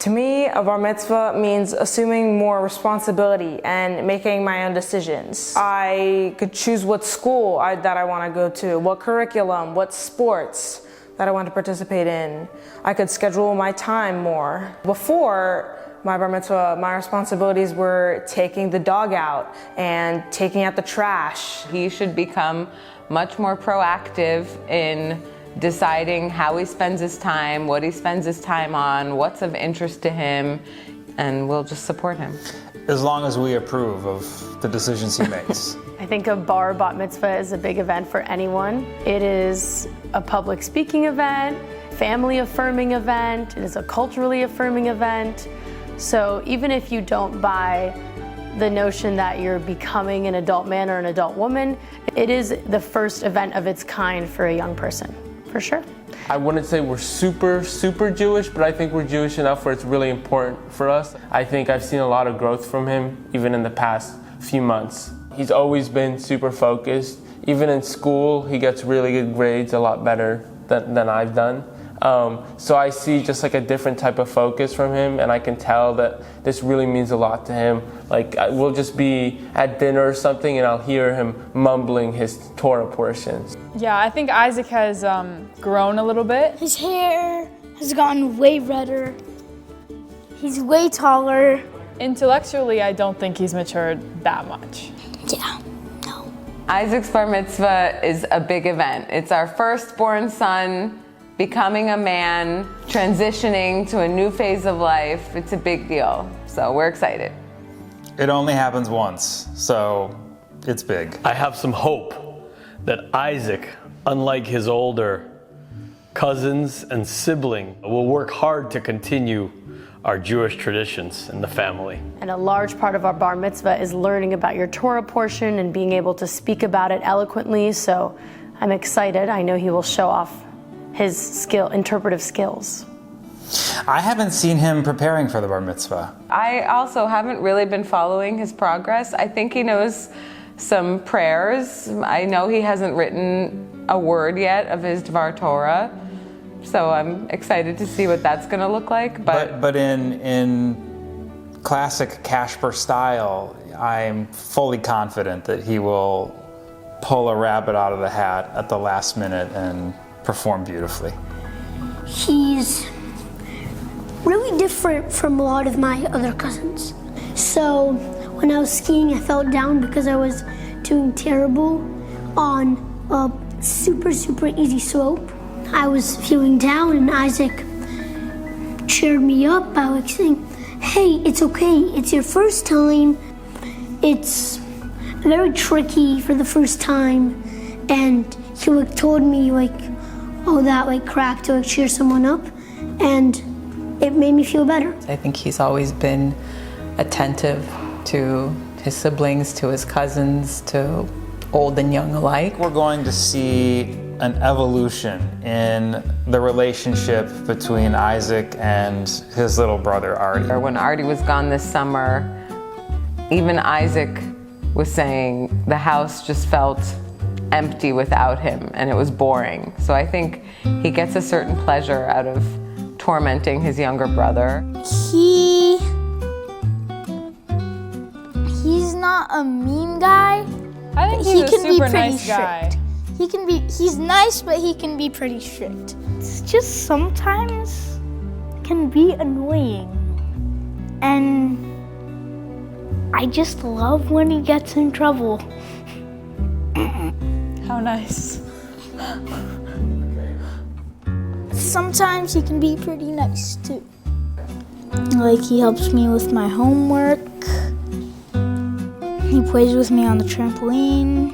To me, a bar mitzvah means assuming more responsibility and making my own decisions. I could choose what school that I want to go to, what curriculum, what sports that I want to participate in. I could schedule my time more. Before my bar mitzvah, my responsibilities were taking the dog out and taking out the trash. He should become much more proactive in deciding how he spends his time, what he spends his time on, what's of interest to him, and we'll just support him. As long as we approve of the decisions he makes. I think a bar bat mitzvah is a big event for anyone. It is a public speaking event, family affirming event, it is a culturally affirming event. So even if you don't buy the notion that you're becoming an adult man or an adult woman, it is the first event of its kind for a young person, for sure. I wouldn't say we're super Jewish, but I think we're Jewish enough where it's really important for us. I think I've seen a lot of growth from him, even in the past few months. He's always been super focused. Even in school, he gets really good grades, a lot better than I've done. So I see just like a different type of focus from him, and I can tell that this really means a lot to him. Like we'll just be at dinner or something and I'll hear him mumbling his Torah portions. Yeah, I think Isaac has grown a little bit. His hair has gotten way redder. He's way taller. Intellectually, I don't think he's matured that much. Yeah, no. Isaac's bar mitzvah is a big event. It's our firstborn son becoming a man, transitioning to a new phase of life. It's a big deal, so we're excited. It only happens once, so it's big. I have some hope that Isaac, unlike his older cousins and sibling, will work hard to continue our Jewish traditions in the family. And a large part of our bar mitzvah is learning about your Torah portion and being able to speak about it eloquently, so I'm excited. I know he will show off his interpretive skills. I haven't seen him preparing for the bar mitzvah. I also haven't really been following his progress. I think he knows some prayers. I know he hasn't written a word yet of his Dvar Torah, so I'm excited to see what that's going to look like. But in classic Kasper style, I'm fully confident that he will pull a rabbit out of the hat at the last minute and perform beautifully. He's really different from a lot of my other cousins. So when I was skiing, I fell down because I was doing terrible on a super easy slope. I was feeling down and Isaac cheered me up by like saying, "Hey, it's okay, it's your first time. It's very tricky for the first time." And he like told me like, oh, that like crack to like cheer someone up, and it made me feel better. I think he's always been attentive to his siblings, to his cousins, to old and young alike. We're going to see an evolution in the relationship between Isaac and his little brother Artie. When Artie was gone this summer, even Isaac was saying the house just felt empty without him and it was boring. So I think he gets a certain pleasure out of tormenting his younger brother. He's not a mean guy. I think He he's a can be super pretty nice guy. strict. He's nice, but he can be pretty strict. It's just sometimes can be annoying. And I just love when he gets in trouble. How nice. Sometimes he can be pretty nice too. Like he helps me with my homework. He plays with me on the trampoline.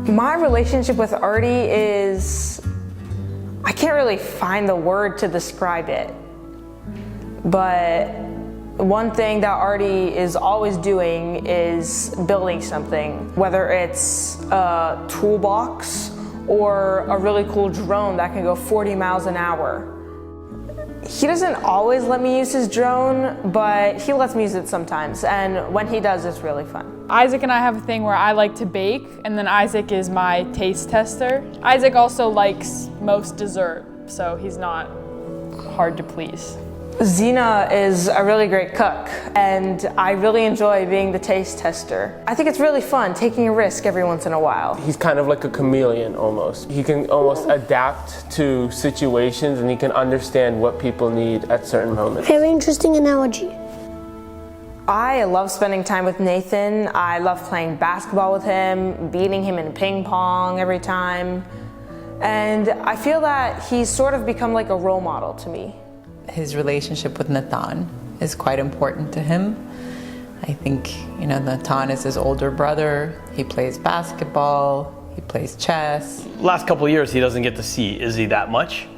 My relationship with Artie is, I can't really find the word to describe it, but one thing that Artie is always doing is building something, whether it's a toolbox or a really cool drone that can go 40 miles an hour. He doesn't always let me use his drone, but he lets me use it sometimes, and when he does, it's really fun. Isaac and I have a thing where I like to bake, and then Isaac is my taste tester. Isaac also likes most dessert, so he's not hard to please. Zena is a really great cook, and I really enjoy being the taste tester. I think it's really fun taking a risk every once in a while. He's kind of like a chameleon almost. He can almost adapt to situations, and he can understand what people need at certain moments. Very interesting analogy. I love spending time with Nathan. I love playing basketball with him, beating him in ping pong every time. And I feel that he's sort of become like a role model to me. His relationship with Nathan is quite important to him. I think, Nathan is his older brother. He plays basketball, he plays chess. Last couple of years, he doesn't get to see Izzy that much.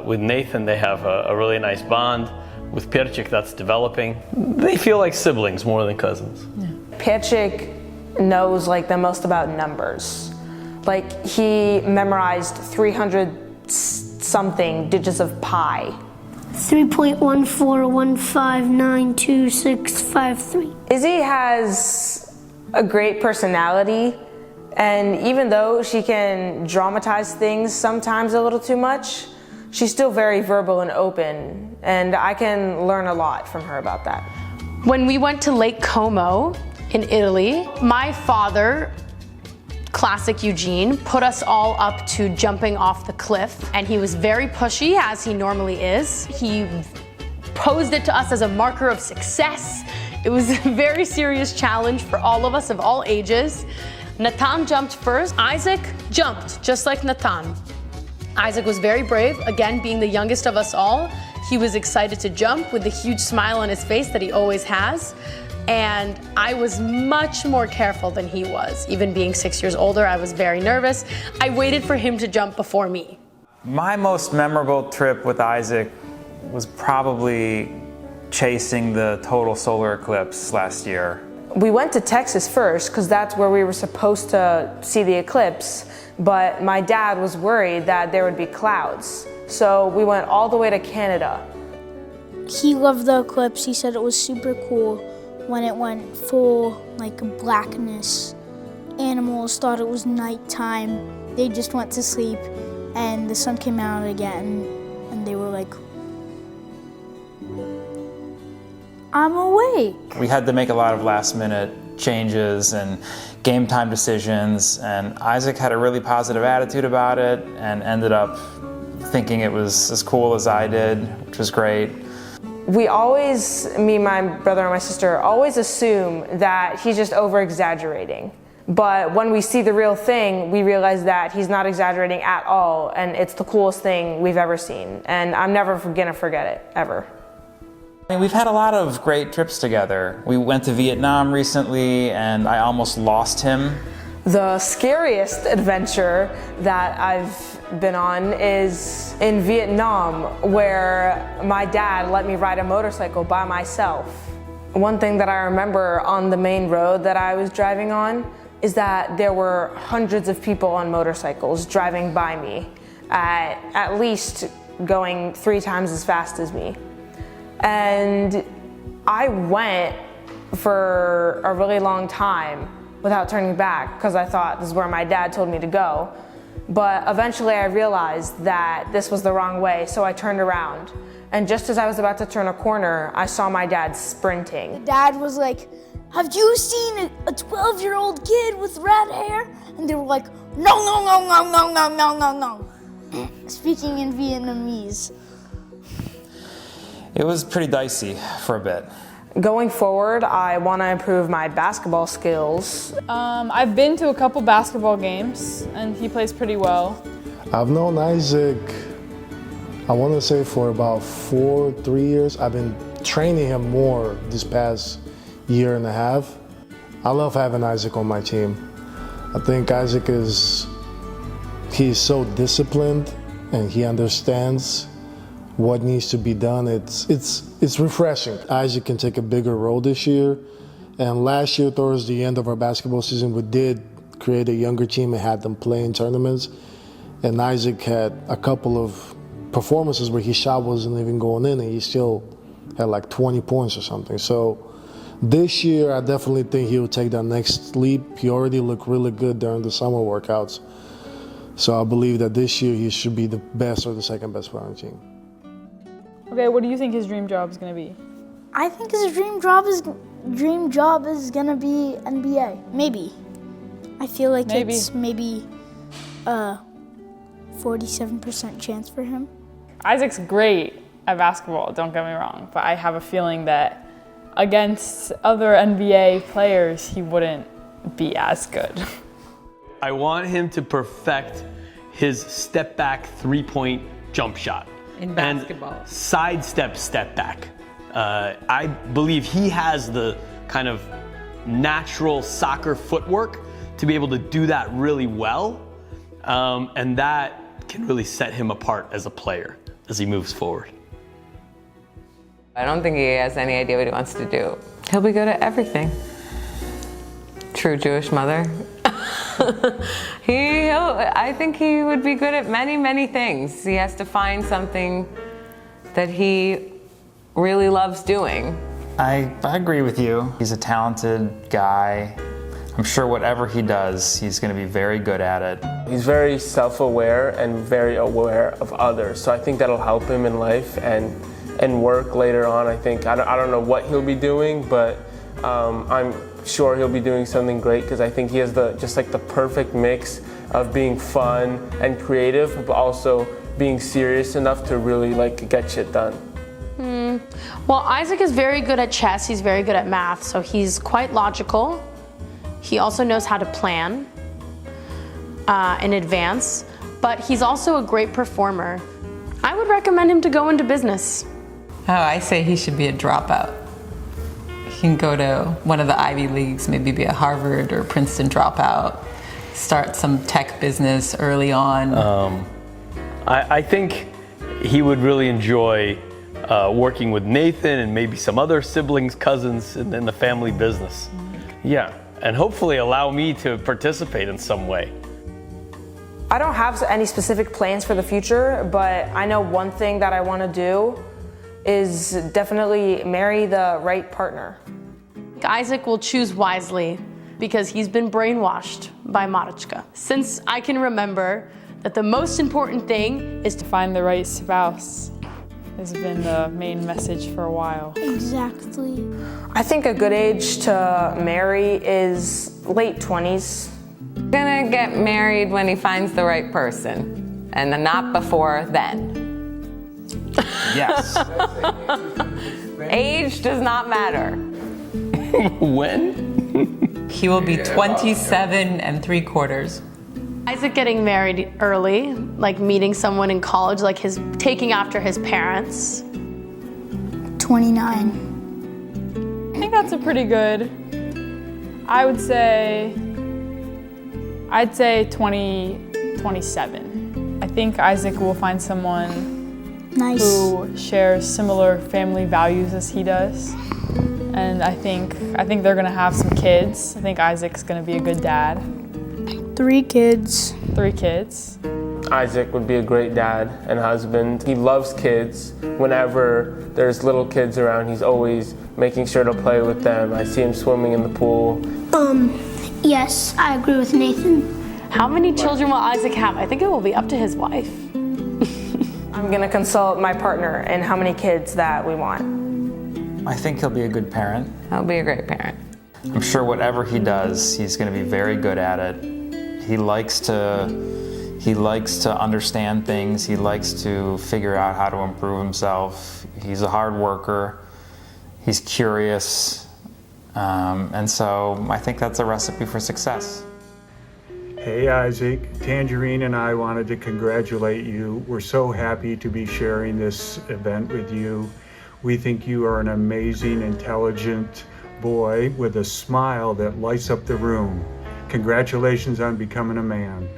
With Nathan, they have a really nice bond. With Perchik, that's developing. They feel like siblings more than cousins. Yeah. Perchik knows like the most about numbers. Like he memorized 300 something digits of pi. 3.141592653. Izzy has a great personality, and even though she can dramatize things sometimes a little too much, she's still very verbal and open, and I can learn a lot from her about that. When we went to Lake Como in Italy, my father, classic Eugene, put us all up to jumping off the cliff, and he was very pushy, as he normally is. He posed it to us as a marker of success. It was a very serious challenge for all of us of all ages. Nathan jumped first. Isaac jumped, just like Nathan. Isaac was very brave, again, being the youngest of us all. He was excited to jump with the huge smile on his face that he always has. And I was much more careful than he was. Even being 6 years older, I was very nervous. I waited for him to jump before me. My most memorable trip with Isaac was probably chasing the total solar eclipse last year. We went to Texas first because that's where we were supposed to see the eclipse, but my dad was worried that there would be clouds. So we went all the way to Canada. He loved the eclipse. He said it was super cool when it went full blackness. Animals thought it was nighttime. They just went to sleep and the sun came out again and they were like, I'm awake. We had to make a lot of last minute changes and game time decisions, and Isaac had a really positive attitude about it and ended up thinking it was as cool as I did, which was great. We always, me, my brother, and my sister, always assume that he's just over-exaggerating. But when we see the real thing, we realize that he's not exaggerating at all, and it's the coolest thing we've ever seen. And I'm never gonna forget it, ever. I mean, we've had a lot of great trips together. We went to Vietnam recently, and I almost lost him. The scariest adventure that I've been on is in Vietnam, where my dad let me ride a motorcycle by myself. One thing that I remember on the main road that I was driving on is that there were hundreds of people on motorcycles driving by me, at least going 3 times as fast as me. And I went for a really long time without turning back because I thought this is where my dad told me to go. But eventually I realized that this was the wrong way, so I turned around. And just as I was about to turn a corner, I saw my dad sprinting. Dad was like, have you seen a 12-year-old kid with red hair? And they were like, no, no, no, no, no, no, no, no, no. Speaking in Vietnamese. It was pretty dicey for a bit. Going forward, I want to improve my basketball skills. I've been to a couple basketball games, and he plays pretty well. I've known Isaac, I want to say for about 3 years. I've been training him more this past year and a half. I love having Isaac on my team. I think Isaac he's so disciplined and he understands what needs to be done. It's refreshing. Isaac can take a bigger role this year. And last year, towards the end of our basketball season, we did create a younger team and had them play in tournaments. And Isaac had a couple of performances where his shot wasn't even going in and he still had like 20 points or something. So this year, I definitely think he'll take that next leap. He already looked really good during the summer workouts. So I believe that this year he should be the best or the second best player on the team. Okay, what do you think his dream job is going to be? I think his dream job is gonna be NBA. Maybe. I feel like it's maybe a 47% chance for him. Isaac's great at basketball, don't get me wrong, but I have a feeling that against other NBA players, he wouldn't be as good. I want him to perfect his step back 3-point jump shot. In basketball. And sidestep step back. I believe he has the kind of natural soccer footwork to be able to do that really well. And that can really set him apart as a player as he moves forward. I don't think he has any idea what he wants to do. He'll be good at everything. True Jewish mother. I think he would be good at many, many things. He has to find something that he really loves doing. I agree with you. He's a talented guy. I'm sure whatever he does, he's going to be very good at it. He's very self-aware and very aware of others. So I think that'll help him in life and work later on. I think, I don't know what he'll be doing, but I'm sure he'll be doing something great because I think he has just the perfect mix of being fun and creative, but also being serious enough to really get shit done. Well, Isaac is very good at chess. He's very good at math, so he's quite logical. He also knows how to plan in advance, but he's also a great performer. I would recommend him to go into business. Oh, I say he should be a dropout. He can go to one of the Ivy Leagues, maybe be a Harvard or Princeton dropout, start some tech business early on. I think he would really enjoy working with Nathan and maybe some other siblings, cousins in the family business. Yeah, and hopefully allow me to participate in some way. I don't have any specific plans for the future, but I know one thing that I want to do is definitely marry the right partner. Isaac will choose wisely because he's been brainwashed by Marichka. Since I can remember that the most important thing is to Find the right spouse has been the main message for a while. Exactly. I think a good age to marry is late 20s. Gonna get married when he finds the right person, and not before then. Yes. Age does not matter. When? He will be 27 3/4. Isaac getting married early, like meeting someone in college, like taking after his parents. 29. I think that's a pretty good, I'd say 27. I think Isaac will find someone Nice. who shares similar family values as he does. And I think they're gonna have some kids. I think Isaac's gonna be a good dad. 3 kids. 3 kids. Isaac would be a great dad and husband. He loves kids. Whenever there's little kids around, he's always making sure to play with them. I see him swimming in the pool. Yes, I agree with Nathan. How many children will Isaac have? I think it will be up to his wife. I'm gonna consult my partner and how many kids that we want. I think he'll be a good parent. He'll be a great parent. I'm sure whatever he does, he's going to be very good at it. He likes to understand things. He likes to figure out how to improve himself. He's a hard worker. He's curious. And so I think that's a recipe for success. Hey Isaac, Tangerine and I wanted to congratulate you. We're so happy to be sharing this event with you. We think you are an amazing, intelligent boy with a smile that lights up the room. Congratulations on becoming a man.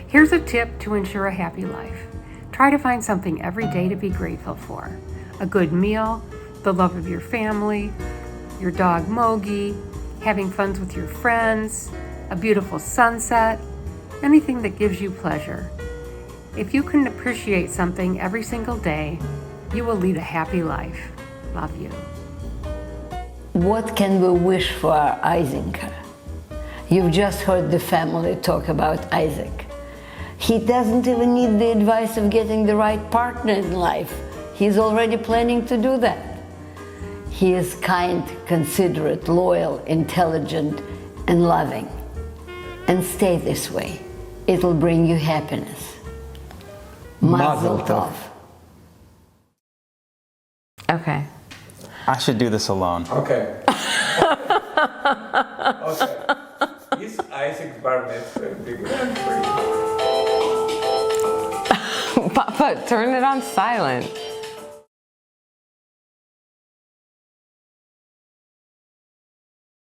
Here's a tip to ensure a happy life. Try to find something every day to be grateful for. A good meal, the love of your family, your dog Mogi, having fun with your friends, a beautiful sunset, anything that gives you pleasure. If you can appreciate something every single day, you will lead a happy life. Love you. What can we wish for Isaac? You've just heard the family talk about Isaac. He doesn't even need the advice of getting the right partner in life. he's already planning to do that. He is kind, considerate, loyal, intelligent, and loving. And stay this way. It'll bring you happiness. Mazel tov. Okay. I should do this alone. Okay. Okay. Is Isaac's bar mitzvah a big event for you? Papa, turn it on silent.